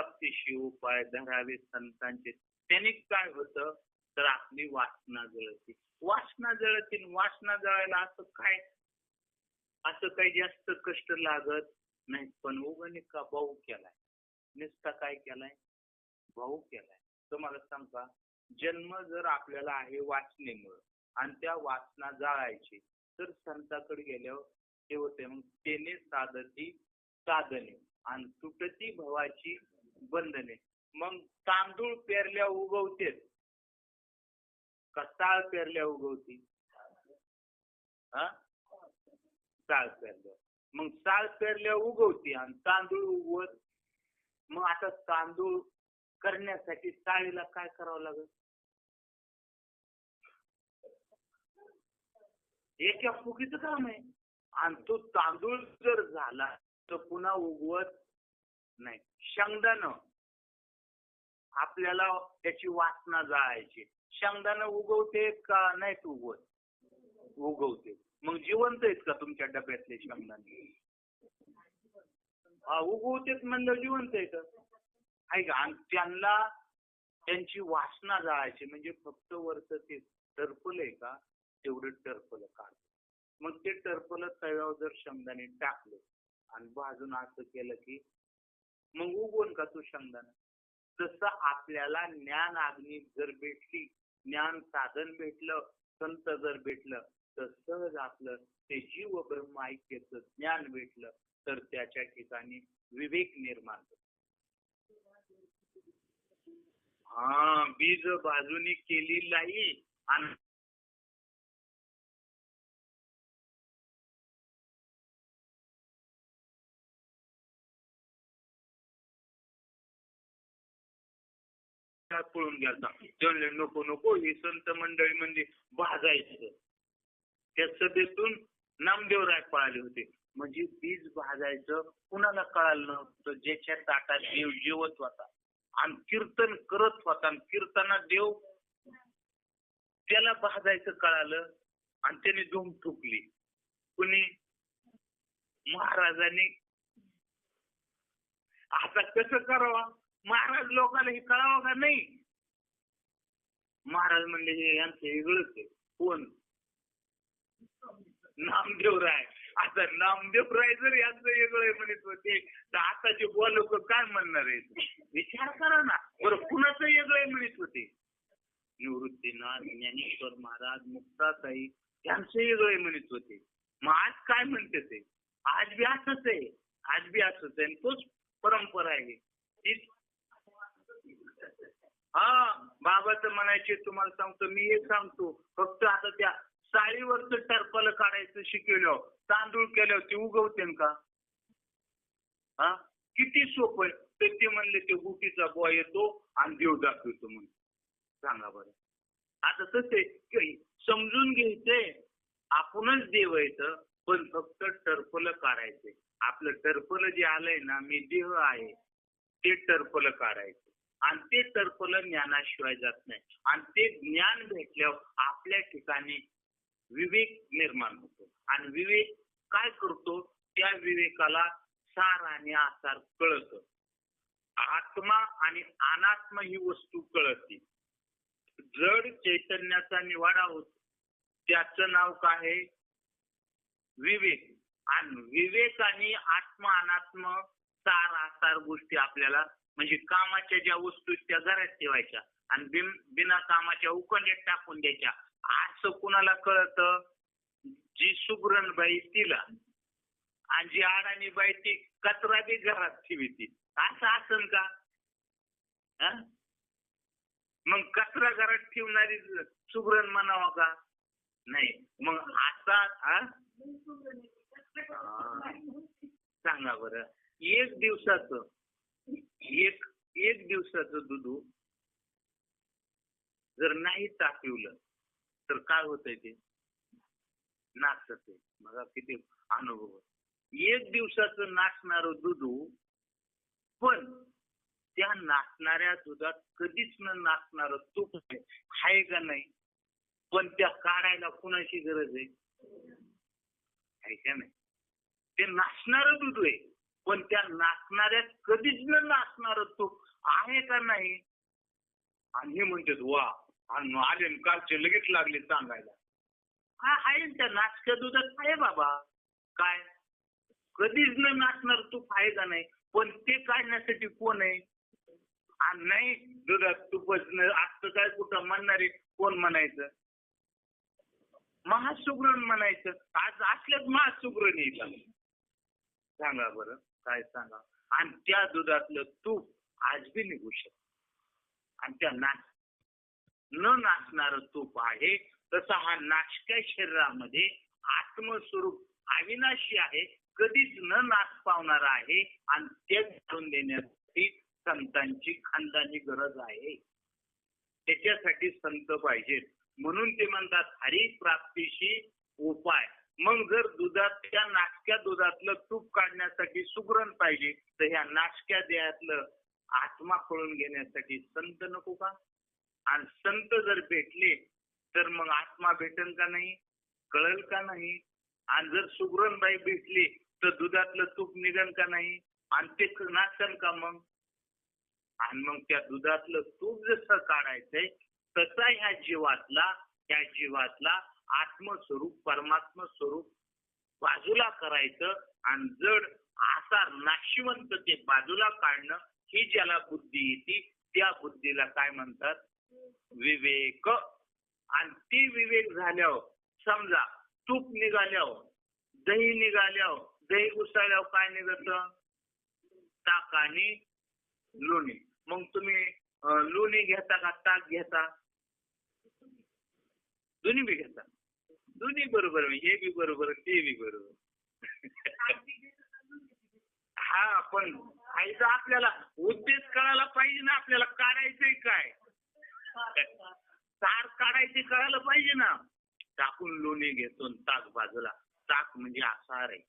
प्राप्तीशी उपाय धरावे संतांचे. त्याने काय होतं तर आपली वासना जळते. वासना जळते. वासना जळायला असं काही जास्त कष्ट लागत नाही. पण उगाने का भाऊ केलाय, नुसता काय केलाय, भाऊ केलाय. तुम्हाला सांग का, जन्म जर आपल्याला आहे वासनेमुळं आणि त्या वासना जाळायची तर संताकडे गेल्यावर ते होते. मग तेने साधती साधने आणि तुटती भवाची बंधने. मग तांदूळ पेरल्या उगवते का साळ पेरल्या उगवती? साळ पेरल्या. मग साळ पेरल्या उगवती आणि तांदूळ उगवत. मग आता तांदूळ करण्यासाठी साळीला काय करावं लागेल? एका फुगीचं काम आहे. आणि तो तांदूळ जर झाला तर पुन्हा उगवत नाही. शेंगदाणं आपल्याला त्याची वासना जाळायची. शेंगदाणं उगवते का नाही उगवत? उगवते. मग जिवंत आहेत का तुमच्या डब्यातले शेंगदाणे? उगवतेच म्हणलं जिवंत आहेत आहे का? आणि त्यांना त्यांची वासना जाळायची. म्हणजे फक्त वरचं ते टरफल आहे का तेवढं टरफल काढ. मग ते टरफल तव्यावर जर शेंगदाणे टाकलं आणि भाजून असं केलं की मग उगवून का तू शेंगदाणा? तसं आपल्याला ज्ञान अग्नी जर भेटली, ज्ञान साधन भेटलं, संत जर भेटलं तर सहज आपलं ते जीव ब्रह्म ऐक्याचं ज्ञान भेटलं तर त्याच्या ठिकाणी विवेक निर्माण होतो. बीज बाजूनी केली लाई आणि पळून गेला. म्हणले नको नको, ही संत मंडळी म्हणजे भाजायचं. त्या सभेतून नामदेवराय पळाले होते. म्हणजे बीज भाजायचं कुणाला कळालं नव्हतं. ज्याच्या ताटात देव जेवत होता आणि कीर्तन करत होता आणि कीर्तनात देव त्याला भाजायचं कळालं आणि त्याने धूम ठोकली. कुणी? महाराजांनी. आता कसं करावं? महाराज लोकांना हे कळावं का नाही? महाराज म्हणले हे यांचं वेगळंच आहे. कोण? नामदेवराय. आता नामदेवराय जर यांचं वेगळं म्हणत होते तर आताचे लोक काय म्हणणार आहेत? विचार करा ना बरं. कुणाचं वेगळं म्हणत होते? निवृत्तीनाथ, ज्ञानेश्वर महाराज, मुक्ताताई यांचं वेगळं म्हणत होते. मग आज काय म्हणते ते? आज बी असंच आहे. आज बी असंच आहे. तोच परंपरा आहे. बाबाचं म्हणायचे तुम्हाला सांगतो मी. हे सांगतो फक्त आता त्या साळीवरच टरफल काढायचं शिकवलं, तांदूळ केल्यावर ते उगवते का? किती सोपं आहे. तर ते म्हणले ते गुटीचा बॉय येतो आणि देव दाखवतो म्हणून. सांगा बरं. आता तसे समजून घ्यायचंय आपणच देव यायचं, पण फक्त टरफल काढायचे. आपलं टरफल जे आलंय ना, मी देह आहे, ते टरफल काढायचं. आणि ते टरफल ज्ञानाशिवाय जात नाही. आणि ते ज्ञान भेटल्यावर आपल्या ठिकाणी विवेक निर्माण होतो. आणि विवेक काय करतो? त्या विवेकाला सार आणि आसार कळत. आत्मा आणि अनात्मा ही वस्तू कळते. जड चैतन्याचा निवाडा होतो. त्याचं नाव काय आहे? विवेक. आणि विवेक आणि आत्मा अनात्मा सार आसार गोष्टी आपल्याला म्हणजे कामाच्या ज्या वस्तू त्या घरात ठेवायच्या आणि बिना कामाच्या उकंड्यात टाकून द्यायच्या. असं कुणाला कळतं? जी सुगरणबाई तिला आणि जी अडाणी बाई ती कचरा बी घरात ठेवती. असं असन का? मग कचरा घरात ठेवणारी सुगरण म्हणावा का? नाही. मग आता सांगा बरं. एक दिवसाचं दूध जर नाही तापवलं तर काय होतंय? ते नाचत. बघा किती अनुभव. एक दिवसाचं नाचणारं दूध, पण त्या नाचणाऱ्या दुधात कधीच न नाचणारं तूप आहे का नाही? पण त्या काढायला कुणाची गरज आहे का नाही? ते नाचणारं दूध आहे, पण त्या नाचणाऱ्यात कधीच न नाचणारं तूप आणि हे म्हणतात वा, आणि आले न कालचे लगेच लागले सांगायला. हा आहे ना, त्या नाचक्या दुधात आहे बाबा. काय कधीच न नाचणार तूप आहे का नाही, पण ते काढण्यासाठी कोण आहे? आणि नाही दुधात तूपच असतं काय कुठं म्हणणारे कोण म्हणायचं? महासुगरण म्हणायचं. आज असल्याच महासुगरण येतात. सांगा बरं, काय सांगा. आणि त्या दुधातलं तूप आज बी निघू शकत. आणि त्या न नाचणारं तूप आहे. तसा हा नाचक्या शरीरामध्ये आत्मस्वरूप अविनाशी आहे, कधीच न नाच पावणारा आहे. आणि ते घालून देण्यासाठी संतांची खानदानी गरज आहे. त्याच्यासाठी संत पाहिजेत. म्हणून ते म्हणतात हरी प्राप्तीशी उपाय. मग जर दुधात त्या नाचक्या दुधातलं तूप काढण्यासाठी सुगरण पाहिजे, तर ह्या नाचक्या देहातलं आत्मा कळून घेण्यासाठी संत नको का? आणि संत जर भेटले तर मग आत्मा भेटेल का नाही, कळेल का नाही? आणि जर सुगरणबाई भेटली तर दुधातलं तूप निघन का नाही, आणि ते नाचन का मग? आणि मग त्या दुधातलं तूप जसं काढायचंय तसा ह्या जीवातला आत्मस्वरूप परमात्म स्वरूप बाजूला करायचं. आणि जड आसार नाशिवंत ते बाजूला काढणं, ही ज्याला बुद्धी येते त्या बुद्धीला काय म्हणतात? विवेक. आणि ती विवेक झाल्यावर समजा तूप निघाल्यावर, दही निघाल्यावर, दही घुसळल्यावर काय निघत? ताक आणि लोणी. मग तुम्ही लोणी घेता का ताक घेता? दोन्ही बी घेता. दोन्ही बरोबर, हे बी बरोबर ते बी बरोबर. हा, पण आईचा आपल्याला उद्देश कळायला पाहिजे ना, आपल्याला काढायचंय काय, तार काढायचे कळायला पाहिजे ना. टाकून लोणी घेतो, ताक बाजूला. ताक म्हणजे आसार आहे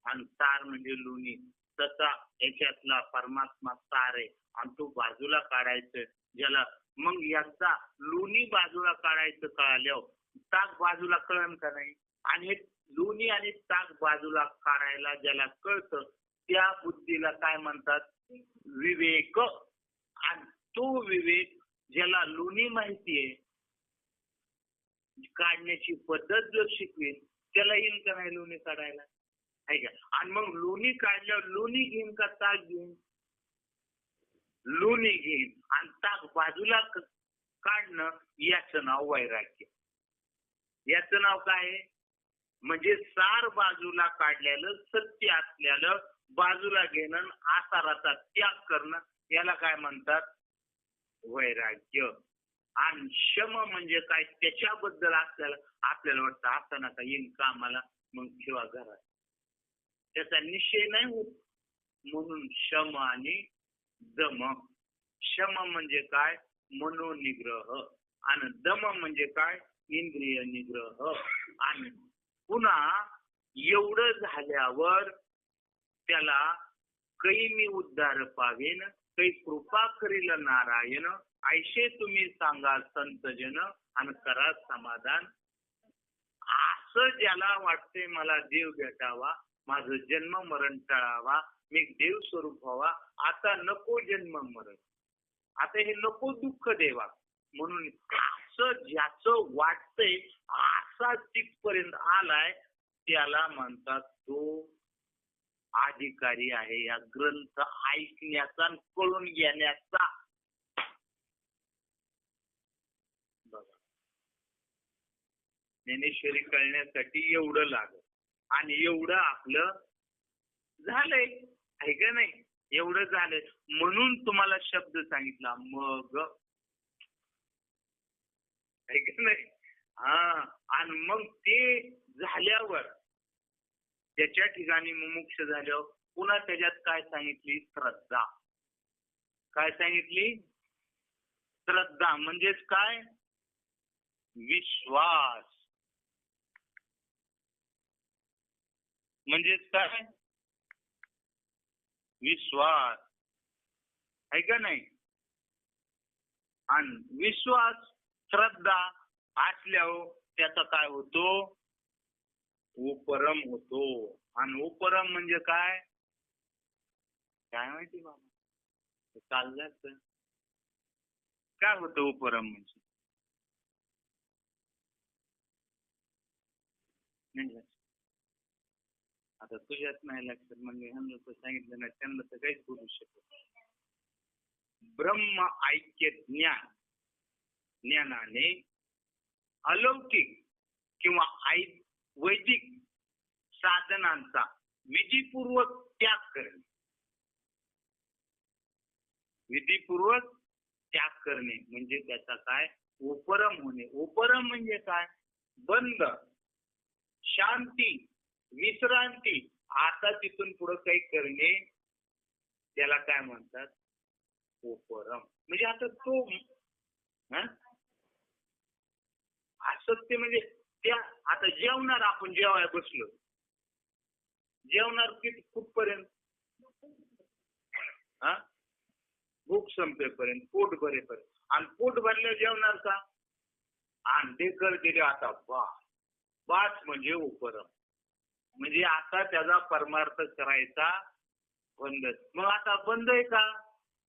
आणि तार म्हणजे लोणी. तसा याच्यातला परमात्मा तार आहे आणि तो बाजूला काढायचं ज्याला. मग याचा लोणी बाजूला काढायचं कळाल्यावर ताक बाजूला कळन का नाही? आणि हे लोणी आणि ताक बाजूला काढायला ज्याला कळतं त्या बुद्धीला काय म्हणतात? विवेक. आणि तो विवेक ज्याला लोणी माहितीये, काढण्याची पद्धत जर शिकवेल त्याला येईल का नाही लोणी काढायला? आहे का? आणि मग लोणी काढल्यावर लोणी घेईन का ताक घेईन? लोणी घेईन. आणि ताक बाजूला काढणं याचं नाव वैराग्य. याचं नाव काय? म्हणजे सार बाजूला काढलेलं, सत्य असलेलं बाजूला घेणं, आसाराचा त्याग करणं, याला काय म्हणतात? वैराग्य. आणि शम म्हणजे काय? त्याच्याबद्दल आपल्याला वाटतं असं नका येईन कामाला, मग ठेवा घरात, त्याचा निश्चय नाही होत. म्हणून शम आणि दम. शम म्हणजे काय? मनोनिग्रह. आणि दम म्हणजे काय? इंद्रिय निग्रह. आणि पुन्हा एवढं झाल्यावर त्याला काही मी उद्धार पावेन, काही कृपा करील नारायण, ऐशे तुम्ही सांगा संतजन, आणि करा समाधान. असं ज्याला वाटते मला देव भेटावा, माझं जन्म मरण टळावा, मी देव स्वरूप व्हावा, आता नको जन्म मरण, आता हे नको दुःख देवा. म्हणून असं ज्याचं वाटतंय असा तिथपर्यंत आलाय त्याला म्हणतात तो अधिकारी आहे या ग्रंथ ऐकण्याचा, कळून घेण्याचा. बघा, ज्ञानेश्वरी कळण्यासाठी एवढं लागत. आणि एवढं आपलं झालंय, आहे का नाही? एवढं झालंय म्हणून तुम्हाला शब्द सांगितला मग, आहे का नाही? हा. आणि मग ते झाल्यावर त्याच्या ठिकाणी मुमुक्ष झाल्यावर पुन्हा त्याच्यात काय सांगितली? श्रद्धा. काय सांगितली? श्रद्धा म्हणजेच काय? विश्वास. म्हणजेच काय? विश्वास, आहे का नाही? आणि विश्वास श्रद्धा असल्यावर त्याचा काय होतो? उपरम होतो. आणि उपरम म्हणजे काय? काय माहिती बाबा, चाललंय. काय होतं उपरम म्हणजे? नाही लक्षात. आता तुझ्याच नाही लक्षात म्हणजे ह्यांना तर सांगितलं नाही, त्यांना तर काहीच बोलू शकत. ब्रह्म ऐक्य ज्ञानाने अलौकिक किंवा वैदिक साधनांचा विधीपूर्वक त्याग करणे. विधीपूर्वक त्याग करणे म्हणजे त्याचा काय? उपरम होणे. उपरम म्हणजे काय? बंद, शांती, विश्रांती. आता तिथून पुढे काही करणे त्याला काय म्हणतात? उपरम. म्हणजे आता तो असत्य म्हणजे त्या आता जेवणार, आपण जेवायला बसलो, जेवणार किती कुठपर्यंत? भूक संपेपर्यंत, पोट भरेपर्यंत. आणि पोट भरल्यावर जेवणार का? अंडे कर दिले आता बाच म्हणजे उपरम. म्हणजे आता त्याचा परमार्थ करायचा बंद. मग आता बंद आहे का?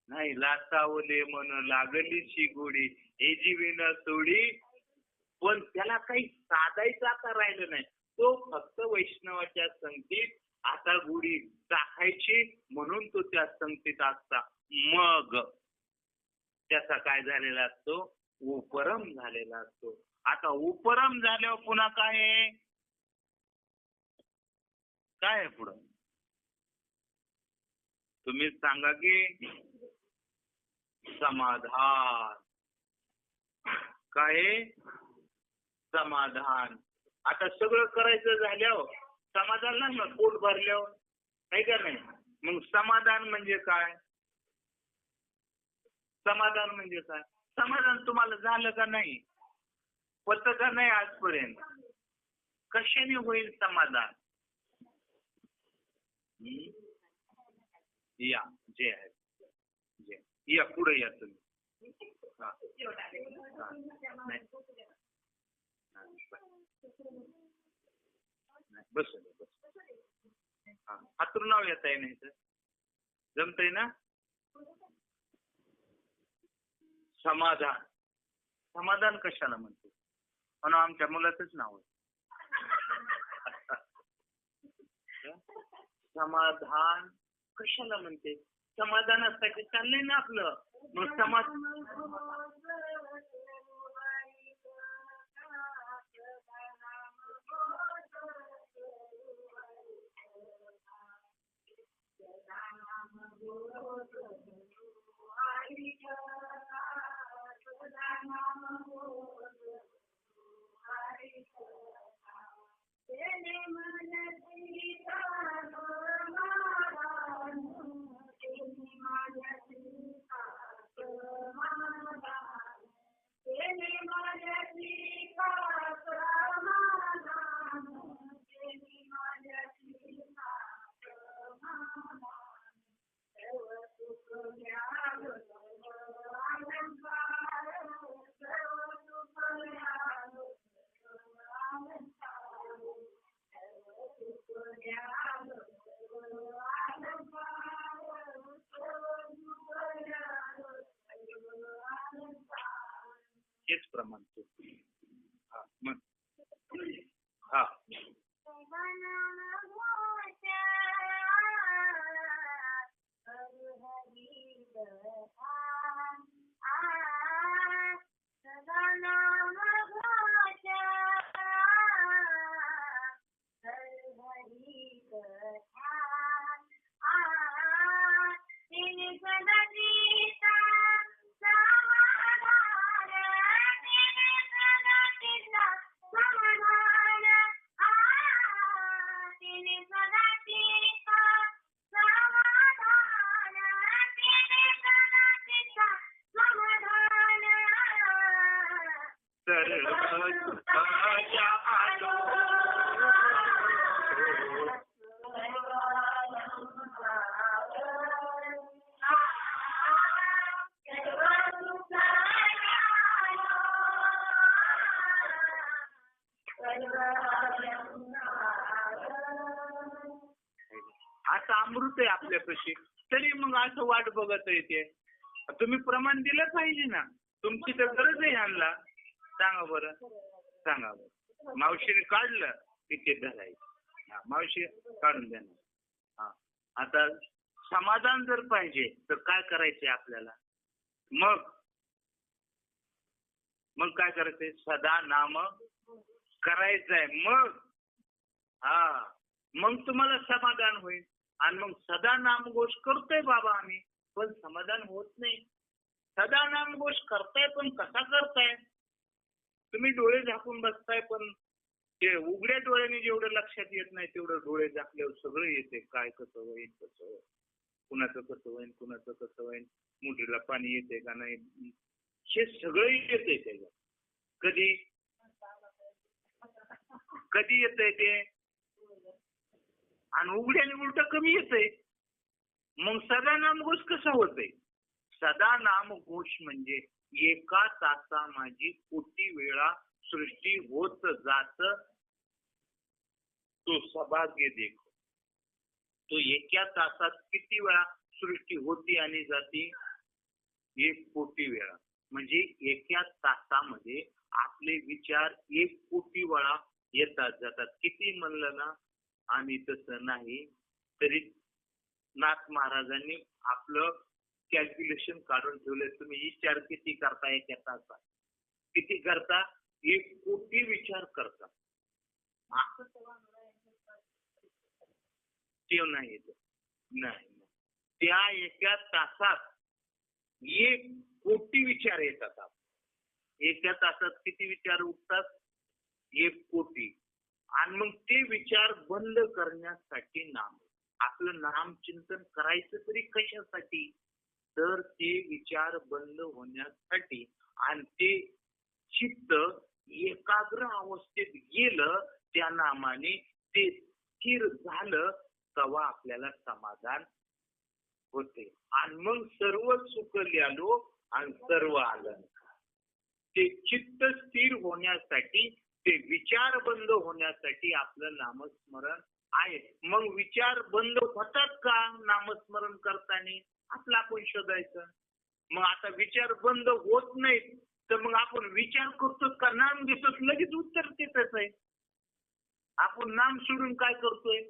नाही. लाचावले मन लागलीची गोडी हे जीवन सोडी. पण त्याला काही साधायचं आता राहिलं नाही. तो फक्त वैष्णवाच्या संगतीत आता गोडी टाकायची म्हणून तो त्या संगतीत असता. मग त्याचा काय झालेला असतो? उपरम झालेला असतो. आता उपरम झाल्यावर पुन्हा काय आहे? काय आहे पुढं? तुम्ही सांगा की समाधान. काय? समाधान. आता सगळं करायचं झाल्यावर समाधान नाही ना, पोट भरल्यावर आहे का नाही? मग समाधान म्हणजे काय? समाधान म्हणजे काय? समाधान तुम्हाला झालं का नाही? पटत का नाही आजपर्यंत? कशाने होईल समाधान? या जे आहे जे. या पुढे या तुम्ही. बस हातून नाव येत आहे नाही तर जमतंय ना? समाधान. समाधान कशाला म्हणतो? म्हणून आमच्या मुलाचंच नाव आहे समाधान. कशाला म्हणते? समाधानासाठी चाललंय ना आपलं. मग हेच प्रमाण. हा आता अमृत आहे आपल्यापाशी, तरी मग असं वाट बघत येते. तुम्ही प्रमाण दिलं पाहिजे ना. तुमची तर गरज आहे ह्यांना. सांगा बरं, सांगा बरं. मावशीने काढलं की ते धरायचं. मावशी काढून देणार. हा, आता समाधान जर पाहिजे तर काय करायचंय आपल्याला? मग मग काय करायचंय? सदा नाम करायचंय. मग मग तुम्हाला समाधान होईल. आणि मग सदा नामघोष करतोय बाबा आम्ही, पण समाधान होत नाही. सदा नामघोष करताय पण कसा करताय? तुम्ही डोळे झाकून बसताय, पण ते उघड्या डोळ्याने जेवढं लक्षात येत नाही तेवढं डोळे झाकल्यावर सगळं येते. काय कसं होईल, कसं होईल, कुणाचं कसं होईल, कुणाचं कसं होईल, मुठीला पाणी येते का नाही, हे सगळं येते त्याच्यात. कधी कधी येतंय ते, आणि उघड्याने उलट कमी येतंय. मग सदा नामघोष कसा होतंय? सदा नामघोष म्हणजे एका तासामागे कोटी वेळा सृष्टी होत जात, तो सौभाग्य देखो. तो एका तासात किती वेळा सृष्टी होती आणि जाती? 1 कोटी वेळा. म्हणजे एका तासामध्ये आपले विचार 1 कोटी वेळा येतात जातात. किती म्हणलं ना आम्ही तसं नाही तरी नाथ महाराजांनी आपलं कॅल्क्युलेशन काढून ठेवलंय. तुम्ही विचार किती करता एका तासात? किती करता? 1 कोटी विचार करता. ते नाही येत. नाही, त्या एका तासात 1 कोटी विचार येतात. एका तासात किती विचार उठतात? 1 कोटी. आणि मग ते विचार बंद करण्यासाठी नाम. आपलं नाम चिंतन करायचं तरी कशासाठी? तर ते विचार बंद होण्यासाठी. आणि ते चित्त एकाग्र अवस्थेत गेलं त्या नामाने, ते स्थिर झालं, तेव्हा आपल्याला समाधान होते. आणि मग सर्व सुख ल्यालो आणि सर्व आलं. ते चित्त स्थिर होण्यासाठी, ते विचार बंद होण्यासाठी आपलं नामस्मरण आहे. मग विचार बंद होतात का नामस्मरण करताना? आपलं आपण शोधायचं. मग आता विचार बंद होत नाहीत तर मग आपण विचार करतो का नाम घेतो? लगेच उत्तर देतच आहे. आपण नाम सोडून काय करतोय?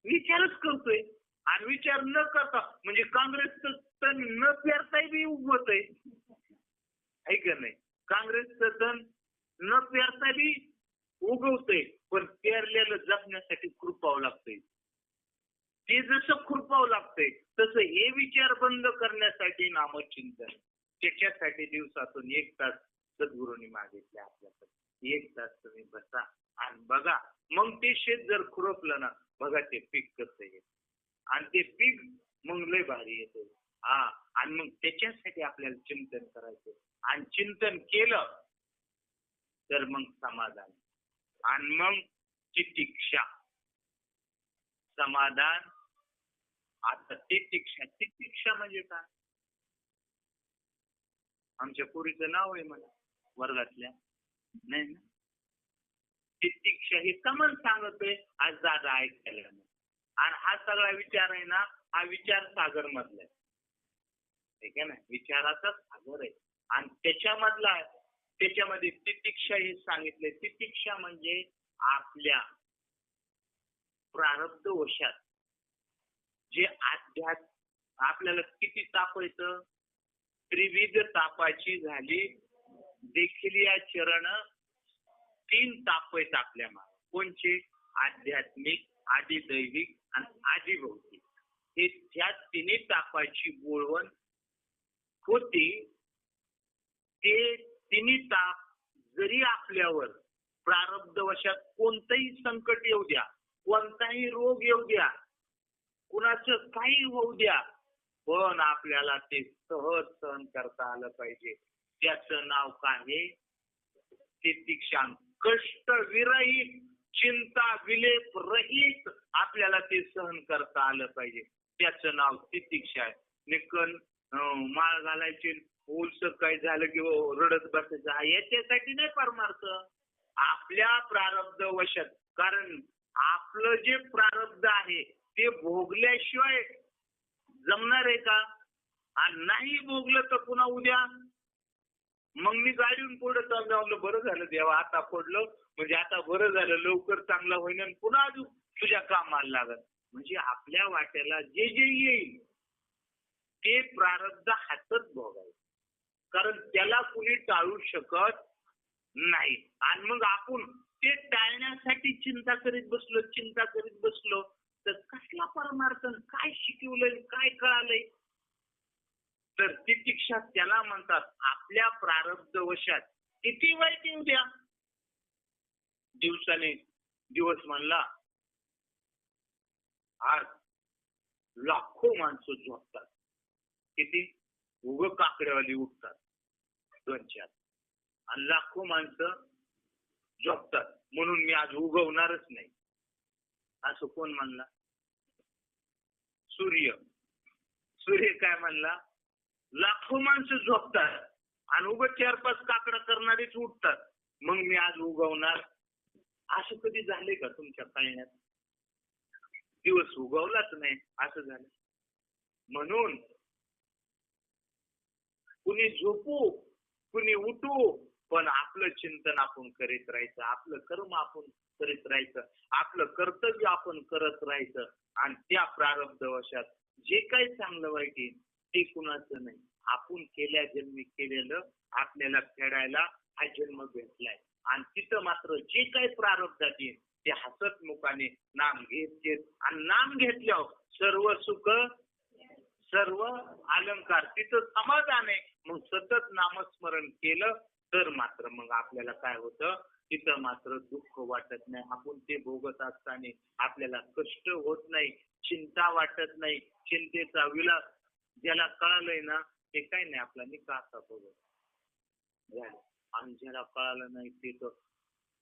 विचारच करतोय. आणि विचार न करता म्हणजे काँग्रेसचं तण न पेरताही बी उगवत आहे का नाही? काँग्रेसचं तण न पेरता बी उगवतंय, पण पेरलेलं जपण्यासाठी खुरपावं लागतंय. ते जसं खुरपावं लागतंय तसं हे विचार बंद करण्यासाठी नामचिंतन. त्याच्यासाठी दिवसातून 1 तास सद्गुरूंनी मागितले आपल्याकडे. 1 तास तुम्ही बसा आणि बघा. मग ते शेत जर खुरपलं ना, बघा ते पीक कसं येत. आणि ते पीक मग लय भारी येते. आणि मग त्याच्यासाठी आपल्याला चिंतन करायचं. आणि चिंतन केलं तर मग समाधान. आणि मग तितिक्षा. समाधान. आता तितिक्षा म्हणजे काय? आमच्या पोरीचं नाव आहे मला वर्गातल्या, नाही ना. तितिक्षा हे कमन सांगतोय आज दादा ऐकायला. आणि हा सगळा विचार आहे ना, हा विचार सागर मधला आहे. ठीक आहे ना, विचाराचा सागर आहे. आणि त्याच्यामध्ये तितिक्षा हे सांगितले. तितिक्षा म्हणजे आपल्या प्रारब्ध वशात जे अध्यात्म आपल्याला किती ताप येतं? त्रिविध तापाची झाली देखील या चरण. 3 ताप आहेत आपल्या मागे. कोणचे? आध्यात्मिक, आदिदैविक आणि आदिभौतिक. हे त्या 3 तापाची बोलवण होती. ते 3 ताप जरी आपल्यावर प्रारब्ध वशात कोणतंही संकट येऊ द्या, कोणताही रोग येऊ द्या, कुणाचं काही होऊ द्या, पण आपल्याला ते सहज सहन करता आलं पाहिजे. त्याचं नाव काय आहे? तितिक्षा. कष्ट विरहित, चिंता विलेप रहित आपल्याला ते सहन करता आलं पाहिजे. त्याचं नाव तितिक्षा आहे. निकन माळ घालायची, ओलसर काही झालं की रडत बसायचं, याच्यासाठी नाही परमार्थ. आपल्या प्रारब्ध वशात. कारण आपलं जे प्रारब्ध आहे ते भोगल्याशिवाय जमणार आहे का? आणि नाही भोगलं तर पुन्हा उद्या मग मी गाडीहून पुढे चाललो, बरं झालं देवा आता पडलो, म्हणजे आता बरं झालं, लवकर चांगला होईन आणि पुन्हा अजून तुझ्या कामाला लागत. म्हणजे आपल्या वाट्याला जे जे येईल ते प्रारब्ध हातच भोगायचं, कारण त्याला कुणी टाळू शकत नाही. आणि मग आपण ते टाळण्यासाठी चिंता करीत बसलो तर कसला परमार्थ, काय शिकवलंय, काय कळालंय? तर तितिक्षा त्याला म्हणतात. आपल्या प्रारब्ध वशात किती वाईट येऊ द्या, दिवसाने दिवस म्हणला आज लाखो माणसं झोपतात, किती उग काकड्यावाली उठतात 2-4, आणि लाखो माणसं झोपतात म्हणून मी आज उगवणारच नाही, असं कोण म्हणला? सूर्य काय म्हणला? लाखो माणसं झोपतात आणि उग 4-5 काकडा करणारीच उठतात, मग मी आज उगवणार. असं कधी झाले का तुमच्या कळण्यात? दिवस उगवलाच नाही असं झालं. म्हणून कुणी झोपू कुणी उठू, पण आपलं चिंतन आपण करीत राहायचं, आपलं कर्म आपण करीत राहायचं, आपलं कर्तव्य आपण करत राहायचं. आणि त्या प्रारब्धवशात जे काही चांगलं वाईट येईल ते कुणाचं नाही, आपण केल्या जन्मी केलेलं आपल्याला फेडायला हा जन्म भेटलाय. आणि तिथं मात्र जे काही प्रारब्धात येईल ते हसत मुखाने नाम घेत आणि नाम घेतल्यावर सर्व सुख सर्व अलंकार, तिथं समाधान आहे. मग सतत नामस्मरण केलं तर मात्र मग आपल्याला काय होतं, तिथं मात्र दुःख वाटत नाही. आपण ते भोगत असताना आपल्याला कष्ट होत नाही, चिंता वाटत नाही, चिंतेचा विलास ज्याला कळालंय ना ते काय नाही, आपला निकाह भोगत. आणि ज्याला कळालं नाही ते तर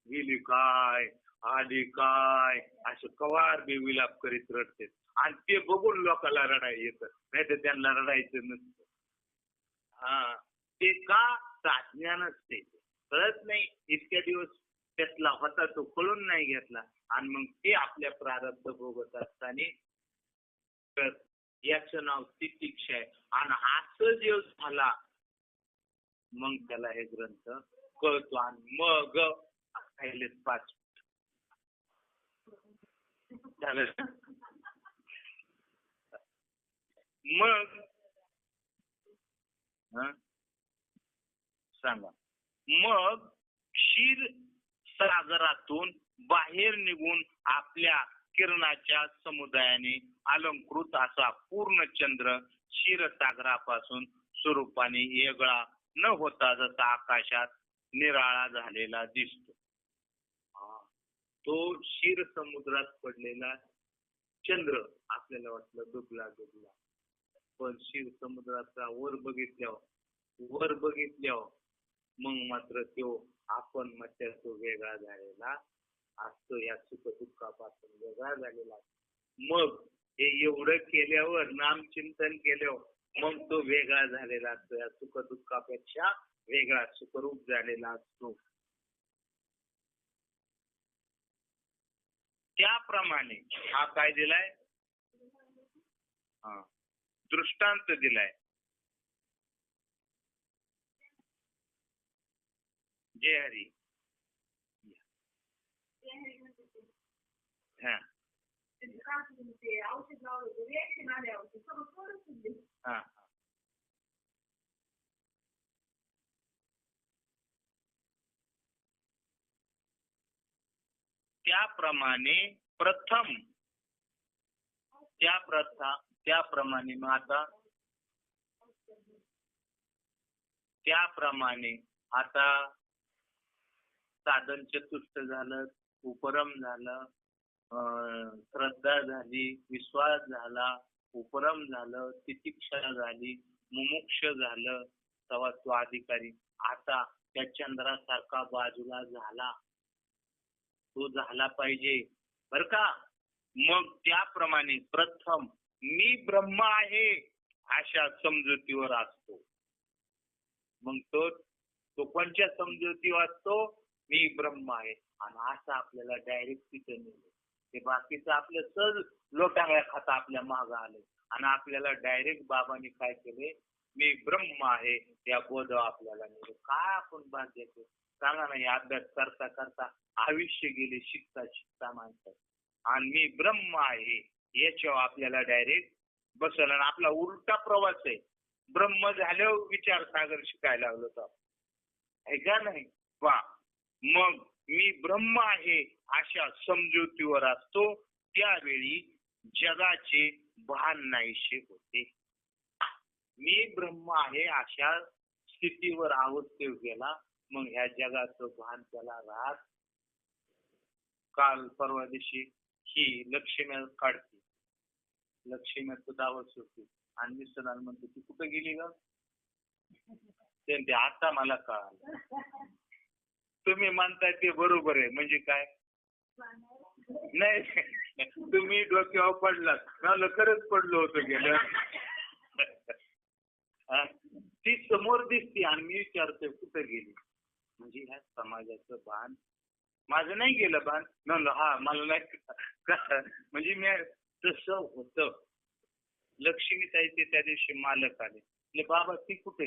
गेली काय आली काय असं कवार बी विलाप करीत रडते. आणि ते बघून लोकांना रडायला येतं, नाही तर त्यांना रडायचं नसतं. हा, ते का? अज्ञानच ते कळत नाही. इतक्या दिवस त्यातला होता तो कळून नाही घेतला, आणि मग ते आपल्या प्रारब्ध भोगत असताना तर याचं नाव तितिक्षा आहे. आणि असं जे झाला मग त्याला हे ग्रंथ कळतो. आणि मग राहिले 5 झालं. मग सांगा, मग क्षीर सागरातून बाहेर निघून आपल्या किरणाच्या समुदायाने अलंकृत असा पूर्ण चंद्र क्षीरसागरापासून स्वरूपाने वेगळा न होता जसा आकाशात निराळा झालेला दिसतो. तो क्षीर समुद्रात पडलेला चंद्र आपल्याला वाटलं डुबला, पण क्षीर समुद्राचा वर बघितल्यावर मग मात्र तो आपण मध्ये तो वेगळा झालेला असतो, या सुख दुःखापासून वेगळा झालेला. मग हे एवढं केल्यावर, नामचिंतन केल्यावर मग तो वेगळा झालेला असतो, या सुख दुःखापेक्षा वेगळा सुखरूप झालेला असतो. त्याप्रमाणे हा काय दिलाय? दृष्टांत दिलाय. जय हरी. त्याप्रमाणे प्रथम त्याप्रमाणे मग आता त्याप्रमाणे आता साधन चतुष्ट झालं, उपरम झालं, श्रद्धा झाली, विश्वास झाला, उपरम झालं, तितिक्षा झाली, मुमुक्ष झालं, तवत्व अधिकारी. आता त्या चंद्रासारखा बाजूला झाला, तो झाला पाहिजे बर का. मग त्याप्रमाणे प्रथम मी ब्रह्म आहे अशा समजुतीवर असतो. मग तो कोणत्या समजुतीवर असतो? मी ब्रह्म आहे. आणि असं आपल्याला डायरेक्ट तिथे मिळेल. ते बाकीचं आपलं सहज लोटांगळ्या खाता आपल्या माग आले, आणि आपल्याला डायरेक्ट बाबांनी काय केले? मी ब्रह्म आहे या बोध आपल्याला बरं काय आपण भान द्यायचं सांगा ना. हे अभ्यास करता करता आयुष्य गेले शिकता शिकता माणसात आणि मी ब्रह्म आहे याच्यावर आपल्याला डायरेक्ट बसल आणि आपला उलटा प्रवास आहे. ब्रह्म झाल्यावर विचार सागर शिकायला लागलो तर आहे का नाही. वा मग मी ब्रह्म आहे अशा समजुतीवर असतो त्यावेळी जगाचे भान नाहीसे होते. मी ब्रह्म आहे अशा स्थितीवर अवस्थेवर गेला मग ह्या जगाचं भान त्याला राहत. काल परवा दिवशी ही लक्ष्मी काढते लक्ष्मीचं दावत होती आणि मिस्टरांना म्हणतो ती कुठं गेली ग. ते आता मला कळालं. तुम्ही म्हणताय ते बरोबर आहे म्हणजे काय नाही तुम्ही डोक्यावर पडलात मला खरंच पडलो होतो गेलं. ती समोर दिसते आणि मी विचारतोय कुठं गेली म्हणजे ह्या समाजाचं भान माझं नाही गेलं भान म्हणलं हा मला नाही म्हणजे मी तसं होतं. लक्ष्मी ताईचे त्या दिवशी मालक आले बाबा ती कुठे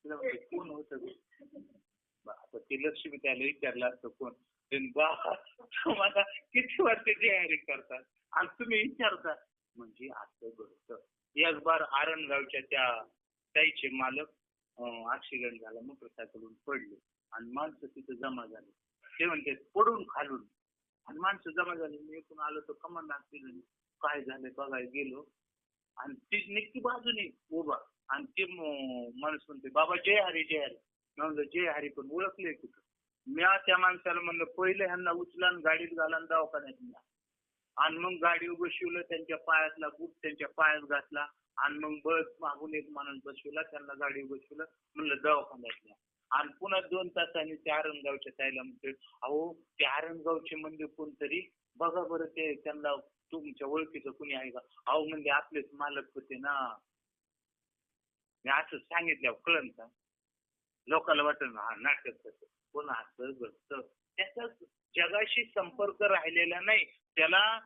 कोण होत आता ती लक्ष्मी ताईला विचारलं असतं कोण बाबा तुम्हाला किती वर्षाची तयारी करतात आणि तुम्ही विचारता म्हणजे असं घडतं. एक बार आरणगावच्या त्या ताईचे मालक ऍक्सिडेंट झाला मोटरसायकलून पडले आणि माणसं तिथे जमा झाली. ते म्हणते पडून खालून आणि माणसं जमा झाली. मी इथून आलो तर कमांड ऍक्सिडेंट काय झालंय बघायला गेलो आणि ती नक्की बाजूने उभा आणि ते माणूस म्हणते बाबा जय हरी जय हरी. म्हणलं जय हरी पण ओळखले कुठं. मी त्या माणसाला म्हणलं पहिले ह्यांना उचला गाडीत घाला दवाखान्यात न्या आणि मग गाडी बसवलं त्यांच्या पायातला बूट त्यांच्या पायात घातला आणि मग बस मागून एक माणूस बसवला त्यांना गाडी बसवलं म्हणलं दवाखान्यात न्या आणि पुन्हा 2 तासांनी त्या आरणगावच्या ताईला म्हणतोय अहो त्या आरणगावचे म्हणजे कोणतरी बघा बरं ते त्यांना तुमच्या ओळखीचं कुणी आहे का. अहो म्हणजे आपलेच मालक होते ना. मी असं सांगितल्यावर कळन का लोकांना वाटत हा नाटक कसं पण असं घडतं. त्याचा जगाशी संपर्क राहिलेला नाही. त्याला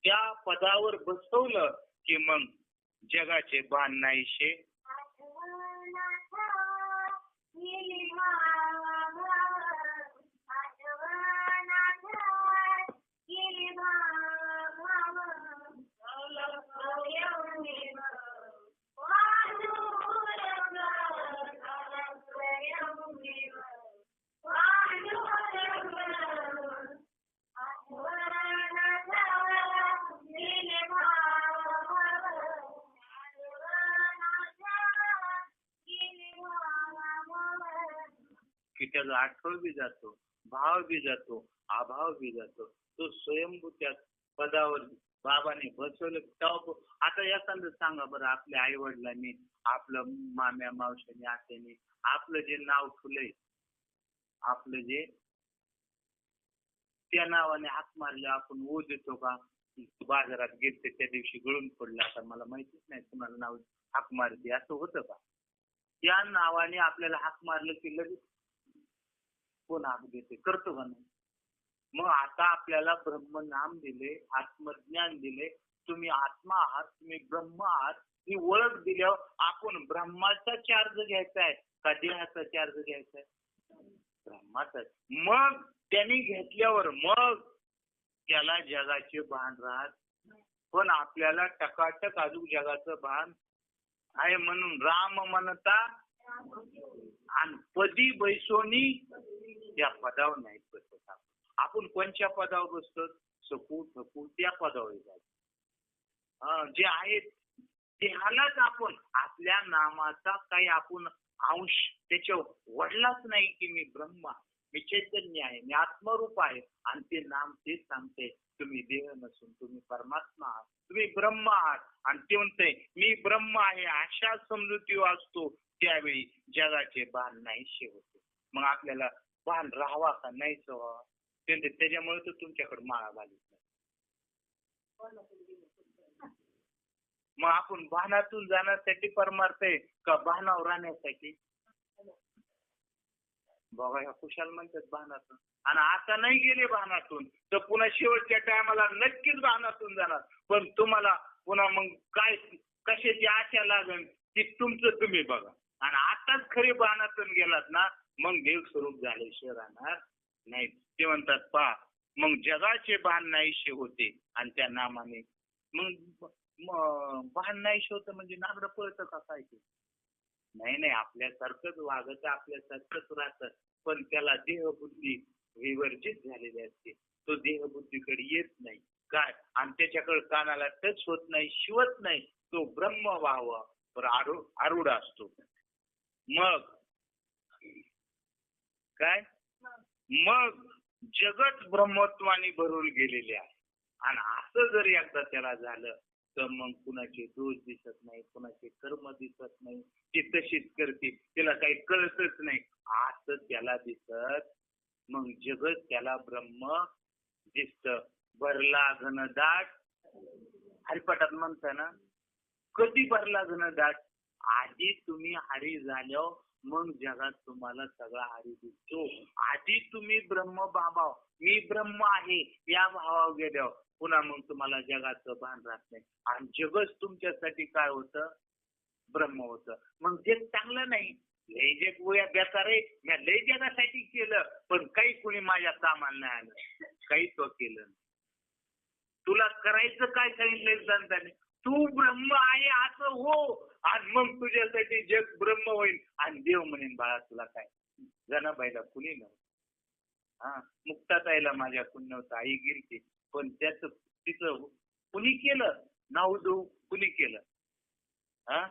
त्या पदावर बसवलं की मग जगाचे भान नाहीशे. की त्याचा आठवण बी जातो भाव बी जातो अभाव बी जातो. तो स्वयंभू त्या पदावर बाबाने बसवलं. आता एखादं सांगा बरं आपल्या आई वडिलांनी आपलं माम्या मावशांनी आत्याने आपलं जे नाव ठेवलंय आपलं जे त्या नावाने हाक मारले आपण ओ देतो का. बाजारात गेलते त्या दिवशी गळून पडलं आता मला माहितीच नाही तुम्हाला नाव हाक मारते असं होतं का. त्या नावाने आपल्याला हाक मारलं की लगेच कोण हाक देते करतो का नाही. मग आता आपल्याला ब्रह्मनाम दिले आत्मज्ञान दिले तुम्ही आत्मा आहात तुम्ही ब्रह्म आहात ही ओळख दिल्यावर आपण ब्रह्माचा चार्ज घ्यायचा आहे का देहाचा चार्ज घ्यायचा आहे ब्रह्माचा. मग त्यांनी घेतल्यावर मग त्याला जगाचे भान राहत. पण आपल्याला टकाटक अजून जगाचं भान आहे म्हणून राम म्हणता आणि पदी बैसोनी त्या पदावर नाही बसत. आपण कोणत्या पदावर बसतो सकू थकू त्या पदावर जायचं. जे आहेत देहालाच आपण आपल्या नामाचा काही आपण अंश त्याच्या वडलाच नाही की मी ब्रह्मा मी चैतन्य आहे मी आत्मरूप आहे आणि ते नाम तेच सांगते तुम्ही देह नसून तुम्ही परमात्मा आहात तुम्ही ब्रह्म आहात. आणि ते म्हणते मी ब्रह्म आहे अशा समजुती वाचतो त्यावेळी जगाचे भान नाहीसे होते. मग आपल्याला भान राहावा का नाहीच व्हावा त्याच्यामुळे तर तुमच्याकडे माळा घालीत नाही. मग आपण भानातून जाण्यासाठी परमार्थ आहे का भानावर राहण्यासाठी. बघा ह्या खुशाल म्हणतात भानातून आणि आता नाही गेले भानातून तर पुन्हा शेवटच्या टायमाला नक्कीच भानातून जाणार. पण तुम्हाला पुन्हा मग काय कशाची आशा लागेल ते तुमचं तुम्ही बघा. आणि आताच खरे बाणातून गेलात ना मग देव स्वरूप झाल्याशिवाय राहणार नाही. ते म्हणतात पहा मग जगाचे भान नाहीशे होते आणि त्या नामाने मग भान नाहीशे होतं म्हणजे नागडं पळतं का काय ते? नाही नाही, आपल्यासारखंच वागत आपल्यासारखंच राहतं, पण त्याला देहबुद्धी विवर्जित झालेली असते. तो देहबुद्धीकडे येत नाही काय, आणि त्याच्याकडे कानाला टच होत नाही, शिवत नाही. तो ब्रह्म व्हावा तर आरूढ असतो. मग काय, मग जगत ब्रह्मत्वाने भरून गेलेले आहे. आणि असं जर एकदा त्याला झालं तर मग कुणाचे दोष दिसत नाही, कुणाचे कर्म दिसत नाही. ते तशीच करते, त्याला काही कळतच नाही असं त्याला दिसत. मग जगत त्याला ब्रह्म दिसत. भरला घनदाट, हरिपाठात म्हणता ना, कधी भरला घनदाट? आधी तुम्ही हरी झाल्यावर मग जगात तुम्हाला सगळा हरी दिसतो. आधी तुम्ही ब्रह्म भाव, मी ब्रह्म आहे या भावावर गेल्यावर पुन्हा मग तुम्हाला जगाचं भान राहत नाही. आणि जगच तुमच्यासाठी काय होतं? ब्रह्म होतं. मग जग चांगलं नाही, लय जग गोया बेकार आहे, मी लय जगासाठी केलं पण काही कुणी माझ्या कामाला नाही आलं, काही तो केलं. तुला करायचं काय सांगितलंय सांगताना? तू ब्रह्म आहे असं हो, आणि मग तुझ्यासाठी जग ब्रह्म होईल. आणि देव म्हणेन बाळा तुला काय, जनाबाईला कुणी नव्हतं, हा मुक्ताताईला माझ्या कुणी नव्हतं, आई गेलती, पण त्याच तिचं कुणी केलं? नाव देऊ कुणी केलं? हा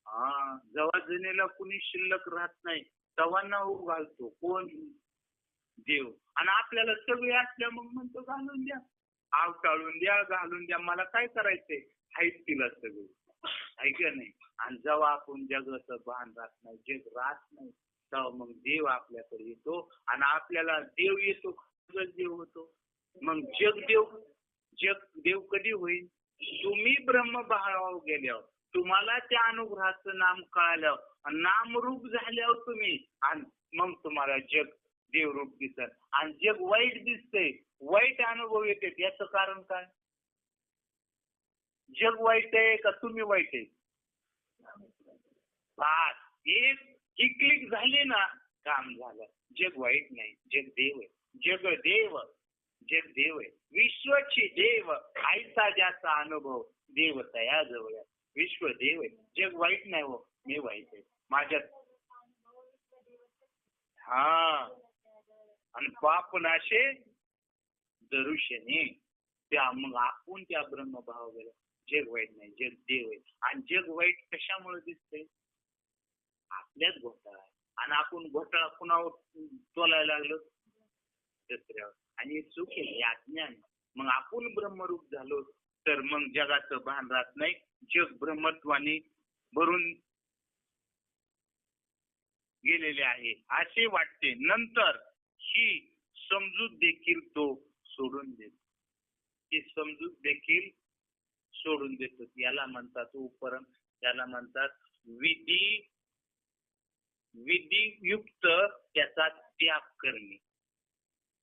हा, जेव्हा जनेला कुणी शिल्लक राहत नाही तेव्हा नाव घालतो कोण? देव. आणि आपल्याला सगळे असल्या मग म्हणतो घालून द्या, आव टाळून द्या, घालून द्या, मला काय करायचंय, हायच तिला सगळे, ऐक नाही. आणि जेव्हा आपण जगाचं भान राहत नाही, जग राहत नाही, तेव्हा मग देव आपल्याकडे येतो. आणि आपल्याला देव येतो, देव होतो. मग जग देव कधी होईल? तुम्ही ब्रह्मभावावर गेल्यावर, तुम्हाला त्या अनुग्रहाचं नाम कळाल्यावर, नामरूप झाल्यावर तुम्ही, आणि मग तुम्हाला जग देवरूप दिसत. आणि जग वाईट दिसतंय, वाईट अनुभव येते, याचं कारण काय? जग वाईट आहे का तुम्ही वाईट आहे? एक ही क्लिक झाली ना काम झालं. जग वाईट नाही, जग देव आहे. जग देव आहे. विश्वची देव आयता ज्याचा अनुभव देव तया जवळ. विश्व देव आहे, जग वाईट नाही हो, मी वाईट आहे माझ्यात. हा, आणि पाप नाशे दरुशने, त्या मग आपण त्या ब्रह्मभाव गेलो. जग वाईट नाही, जग देव आहे. आणि जग वाईट कशामुळे दिसतंय? आपल्याच घोटाळा. आणि आपण घोटाळा कुणावर तोलायला लागलो? दुसऱ्यावर. आणि चूक आहे, अज्ञान. मग आपण ब्रह्मरूप झालो तर मग जगाचं भान राहत नाही, जग ब्रह्मत्वाने भरून गेलेले आहे असे वाटते. नंतर ही समजूत देखील तो सोडून देतो. ही समजूत देखील सोडून देतो. याला म्हणतात उपरम, याला म्हणतात विधियुक्त त्याचा त्याग करणे.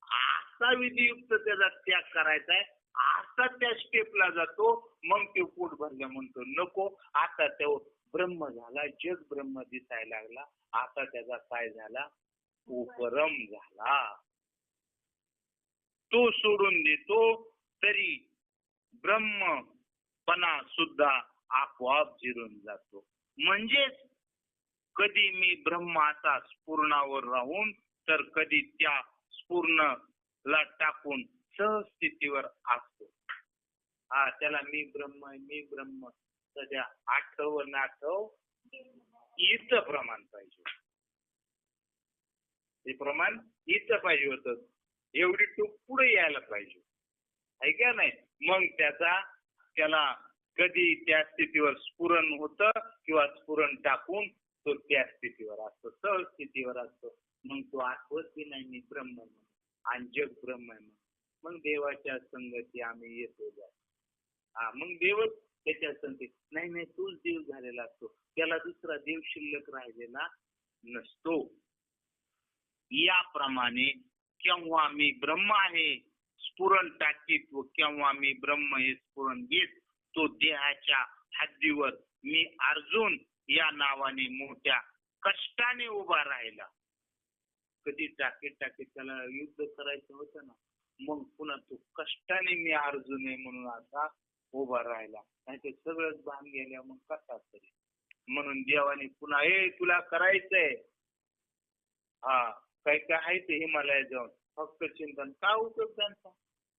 असा विधियुक्त त्याचा त्याग करायचा आहे, असा त्या स्टेपला जातो. मग ते पोट भरलं म्हणतो नको, आता तो ब्रह्म झाला, जग ब्रह्म दिसायला लागला. आता त्याचा काय झाला? उपरम झाला. तो सोडून देतो तरी ब्रह्मपणा सुद्धा आपोआप जिरून जातो. म्हणजेच कधी मी ब्रह्माचा स्फुरणावर राहून तर कधी त्या स्फुरणाला टाकून सहस्थितीवर असतो. हा, त्याला मी ब्रह्म सध्या आठव नाठव इथं प्रमाण पाहिजे. ते प्रमाण इथं पाहिजे होतं, एवढी टूक पुढे यायला पाहिजे, आहे का नाही? मग त्याला कधी त्या स्थितीवर स्फुरण होतं किंवा स्फुरण टाकून तो त्या स्थितीवर असतो, सहज स्थितीवर असतो. मग तो आठवत की नाही मी ब्रह्म आणि जग ब्रह्म आहे. मग देवाच्या संगती आम्ही येतो. हा, मग देव त्याच्या संगती नाही नाही तोच देव झालेला असतो, त्याला दुसरा देव शिल्लक राहिलेला नसतो. याप्रमाणे केव्हा मी ब्रह्म आहे स्फुरण टाकीत व केव्हा मी ब्रह्म हे स्फुरण घेत, तो देहाच्या हद्दीवर मी अर्जुन या नावाने मोठ्या कष्टाने उभा राहिला. कधी टाकीत टाकीत त्याला युद्ध करायचं होतं ना, मग पुन्हा तो कष्टाने मी अर्जुन आहे म्हणून आता उभा राहिला. नाही ते सगळंच भान गेल्या मग कसा तरी. म्हणून देवाने पुन्हा हे तुला करायचंय, हा काही काय आहे ते हिमालयात जाऊन फक्त चिंतन. काय उपयोग त्यांचा?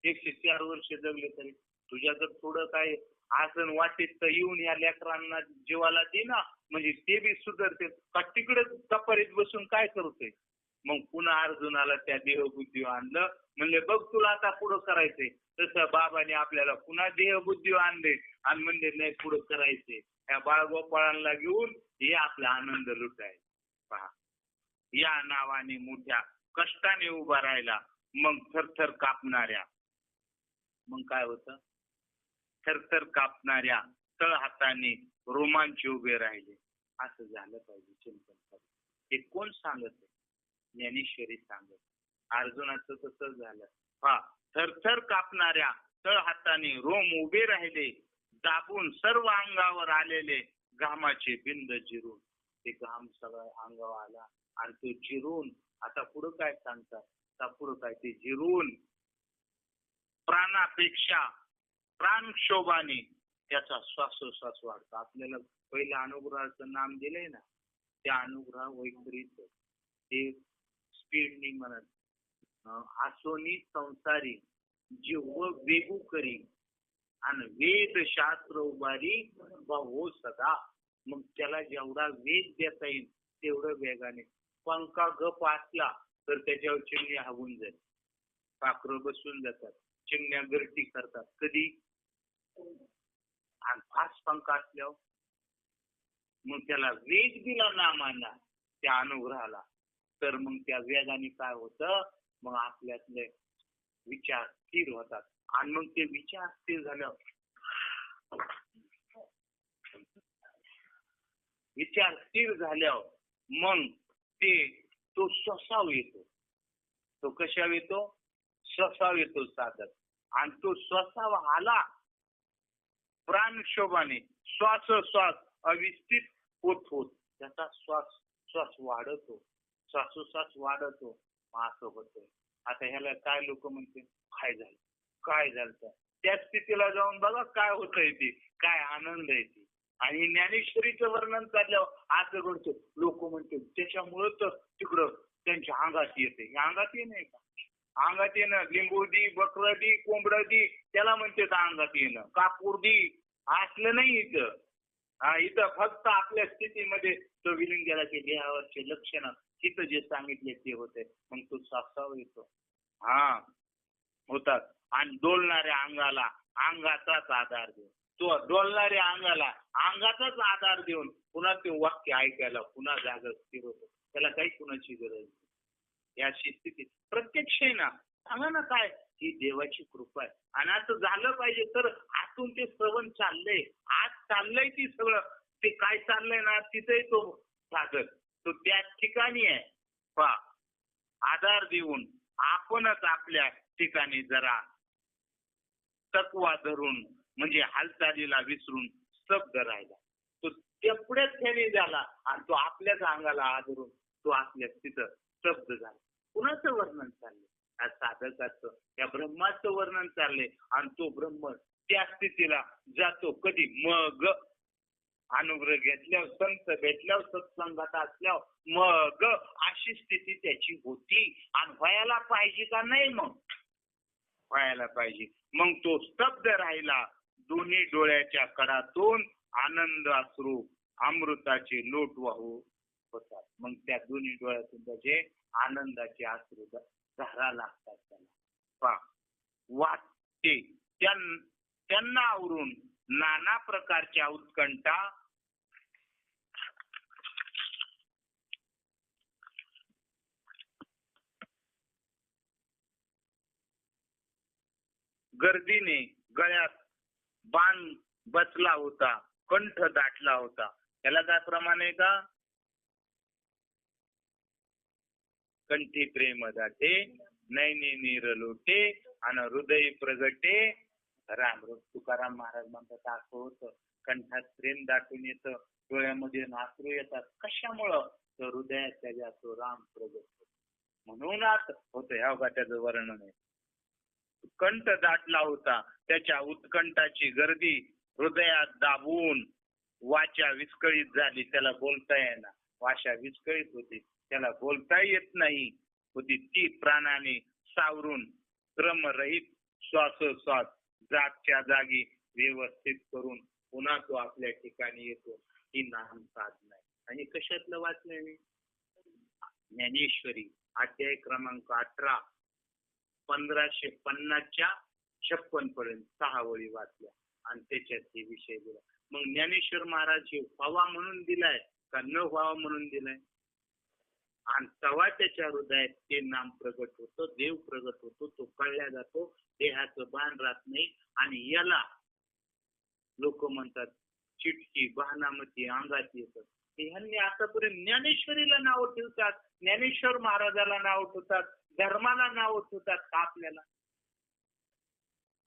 104 वर्ष जगले तरी तुझ्या जर थोडं काय आसन वाटेत तर येऊन या लेकरांना जीवाला दे ना, म्हणजे ते बी सुधारते. का तिकडे कपारीत बसून काय करतोय? मग पुन्हा अर्जुनाला त्या देहबुद्धी आणलं, म्हणले बघ तुला आता पुढं करायचंय. तसं बाबाने आपल्याला पुन्हा देहबुद्धी आणले आणि म्हणले नाही पुढं करायचंय. त्या बाळगोपाळांना घेऊन हे आपला आनंद लुटाय. पहा, या नावाने मोठ्या कष्टाने उभा राहिला. मग थरथर कापणाऱ्या, मग काय होतं? थरथर कापणाऱ्या तळहाताने रोमांच उभे राहिले. असं झालं पाहिजे चिंतन. हे कोण सांगत आहे? ज्ञानेश्वरी सांगत. अर्जुनाचं तसं झालं. हा, थरथर कापणाऱ्या तळहाताने रोम उभे राहिले, दाबून सर्व अंगावर आलेले घामाचे बिंद जिरून. ते घाम सगळं अंगावर आला आणि तो जिरून आता पुढं काय सांगतात? आता पुढं काय? ते जिरून प्राणापेक्षा प्राणशोभाने त्याचा श्वासोश्वास वाढतो. आपल्याला पहिलं अनुग्रहाचं नाम दिलंय ना, त्या अनुग्रह वैखरीच ते स्पीडनी म्हणत आसोनी संसारी जीव वेगू करी आणि वेद शास्त्र उभारी हो सदा. मग त्याला जेवढा वेग देता येईल तेवढं वेगाने. पंखा गप असला तर त्याच्यावर चिमण्या हवून जाईल, पाखरं बसून जातात, चिमण्या गर्टी करतात. कधी? आणि फास्ट पंखा असल्यावर मग त्याला वेग दिला नामांना त्या अनुग्रहाला, तर मग त्या वेगाने काय होतं? मग आपल्यातले विचार स्थिर होतात. आणि मग ते विचार स्थिर झाल्यावर मग तो स्वसाव येतो. तो कशावर येतो? स्वसाव येतो साधक. आणि तो स्वसाव आला प्राणशोभाने श्वासोश्वास अविस्थित होत होत त्याचा श्वास वाढतो, श्वासोश्वास वाढतो. असं होतं. आता ह्याला काय लोक म्हणते काय झालं त्या स्थितीला जाऊन बघा काय होतंय ते, काय आनंद आहे ते. आणि ज्ञानेश्वरीचं वर्णन चालल्यावर असं घडतं. लोक म्हणते त्याच्यामुळं तर तिकडं त्यांच्या अंगात येते. अंगात ये नाही का? अंगात येणं लिंबूदी, बकरदी, कोंबडी त्याला म्हणते अंगात येणं. कापूरदी असलं नाही इथं. इथं फक्त आपल्या स्थितीमध्ये तो विलीन गेला की देहावरचे लक्षण तिथं जे सांगितले ते होते. मग तो साफसाव येतो. होतात. आणि डोलणाऱ्या अंगाला अंगाचाच आधार देऊन, तो डोलणाऱ्या अंगाला अंगाचाच आधार देऊन पुन्हा ते वाक्य ऐकायला पुन्हा जागा स्थिर होतो. त्याला काही कुणाची गरज नाही. याची स्थिती प्रत्यक्ष आहे ना. सांगा ना काय? ही देवाची कृपा आहे. आणि असं झालं पाहिजे. तर आतून ते श्रवण चाललंय, आज चाललंय ती सगळं. ते काय चाललंय ना तिथेही तो साधक तो त्या ठिकाणी आहे. पहा, आधार देऊन आपणच आपल्या ठिकाणी जरा तकवा धरून, म्हणजे हालचालीला विसरून स्तब्ध राहिला. तो तेवढ्याच त्याने झाला आणि तो आपल्याच अंगाला आधरून तो आपल्या तिथं स्तब्ध झाला. कुणाचं वर्णन चाललंय? साधकाचं, त्या ब्रह्माचं वर्णन चाललंय. आणि तो ब्रह्म त्या स्थितीला जातो कधी? मग अनुग्रह घेतल्यावर, संत भेटल्यावर, सत्संगात असल्यावर मग अशी स्थिती त्याची होती. आणि व्हायला पाहिजे का नाही? मग व्हायला पाहिजे. मग तो स्तब्ध राहिला. दोन्ही डोळ्याच्या कडातून आनंद अश्रू अमृताचे लोट वाहू होतात. मग त्या दोन्ही डोळ्यातून त्याचे आनंदाचे अश्रू धारा लागतात. त्याला वाटते त्यांना आवरून नाना प्रकारच्या उत्कंठा गर्दीने गळ्यात बाण बसला होता, कंठ दाटला होता. त्याला काय प्रमाण आहे का? कंठी प्रेम दाटे, नैनी नीर लोटे, आणि हृदय प्रगटे राम. तुकाराम महाराज म्हणतात असं होतं, कंठात प्रेम दाटून येतं, डोळ्यामध्ये नासरू येतात. कशामुळं? तर हृदयात त्याच्या तो राम प्रगट. म्हणूनच होतं ह्या त्याचं वर्णन आहे. कंठ दाटला होता, त्याच्या उत्कंठाची गर्दी हृदयात दाबून वाचा विस्कळीत झाली, त्याला बोलता येईना. वाचा विस्कळीत होती, त्याला बोलता येत नाही होती. ती प्राणाने सावरून क्रमरहित श्वासोश्वास जागच्या जागी व्यवस्थित करून पुन्हा तो आपल्या ठिकाणी येतो. ही नाम साधना आहे. आणि कशातलं वाचलंय मी? ज्ञानेश्वरी अध्याय क्रमांक 18, 1550च्या 56 पर्यंत 6 वळी वाचल्या आणि त्याच्यात हे विषय दिला. मग ज्ञानेश्वर महाराज हे व्हावा म्हणून दिलाय का न व्हावा म्हणून दिलाय? आणि तेव्हा त्याच्या हृदयात ते नाम प्रगट होतं, देव प्रगट होतो, तो कळल्या जातो, देहाचं भान राहत नाही. आणि याला लोक म्हणतात चिटकी, बहानामती अंगात येतं. ह्यांनी आतापर्यंत ज्ञानेश्वरीला नाव ठेवतात, ज्ञानेश्वर महाराजाला नाव ठेवतात, धर्माला नाव ठेवतात का? आपल्याला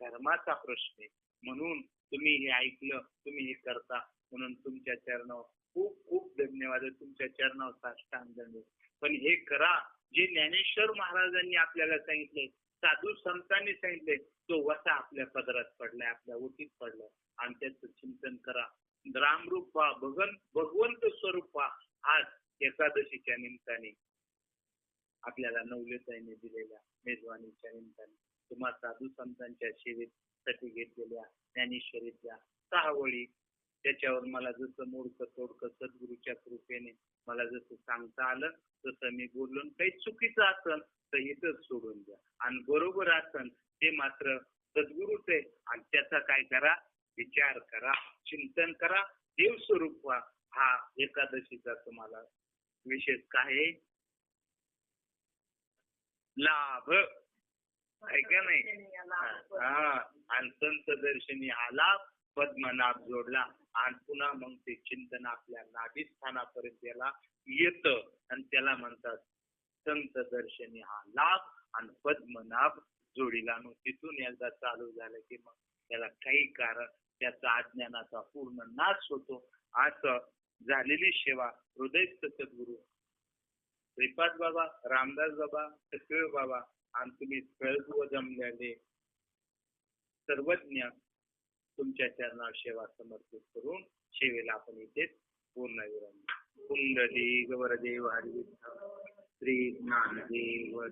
धर्माचा प्रश्न आहे. म्हणून तुम्ही हे ऐकलं, तुम्ही हे करता, म्हणून तुमच्या चरणावर खूप खूप धन्यवाद. तुमच्या चरणावर साष्टांग दंड. पण हे करा जे ज्ञानेश्वर महाराजांनी आपल्याला सांगितले, साधू संतांनी सांगितले, तो वसा आपल्या पदरात पडलाय, आपल्या ओटीत पडलाय. आणि त्याचं चिंतन करा. रामरूप व्हा, भगवंत स्वरूप व्हा. आज एकादशीच्या निमित्ताने आपल्याला नवलेताईने दिलेल्या मेजवानीच्या निमित्ताने तुम्हा साधू संतांच्या सेवेसाठी घेतलेल्या ज्ञानेश्वरीतल्या 6 वळी, त्याच्यावर मला जसं मोडकं तोडकं सद्गुरूच्या कृपेने मला जसं सांगता आलं तसं मी बोललो. काही चुकीचं असेल तर इथंच सोडून द्या, आणि बरोबर असेल ते मात्र सद्गुरूच आहे. आणि त्याचा काय करा? विचार करा, चिंतन करा, देव स्वरूप व्हा. हा एकादशीचा तुम्हाला विशेष काय लाभ आहे का नाही? हा. आणि संत दर्शनी हा लाभ पद्मनाभ जोडला. आणि पुन्हा मग ते चिंतन आपल्या नाभी स्थानापर्यंत याला येतं, आणि त्याला म्हणतात संत दर्शनी हा लाभ आणि पद्मनाभ जोडीला. मग तिथून एकदा चालू झालं की मग त्याला काही कारण त्याचा अज्ञानाचा पूर्ण नाश होतो. असं झालेली सेवा हृदयस्थ सद्गुरू श्रीपाद बाबा, रामदास बाबा, सखदेव बाबा आणि तुम्ही सर्व जमलेले सर्वज्ञ तुमच्या चरणावर सेवा समर्पित करून सेवेला आपण इथे पूर्ण विराम. कुंडली गवरदेव हरी श्री ज्ञानदेव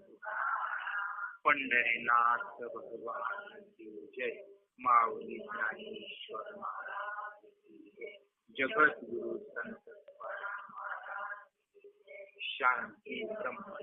पंढरीनाथ भगवान की जय. माऊली ज्ञानेश्वर महाराज की जय. जगद्गुरु संत शांती ब्रह्म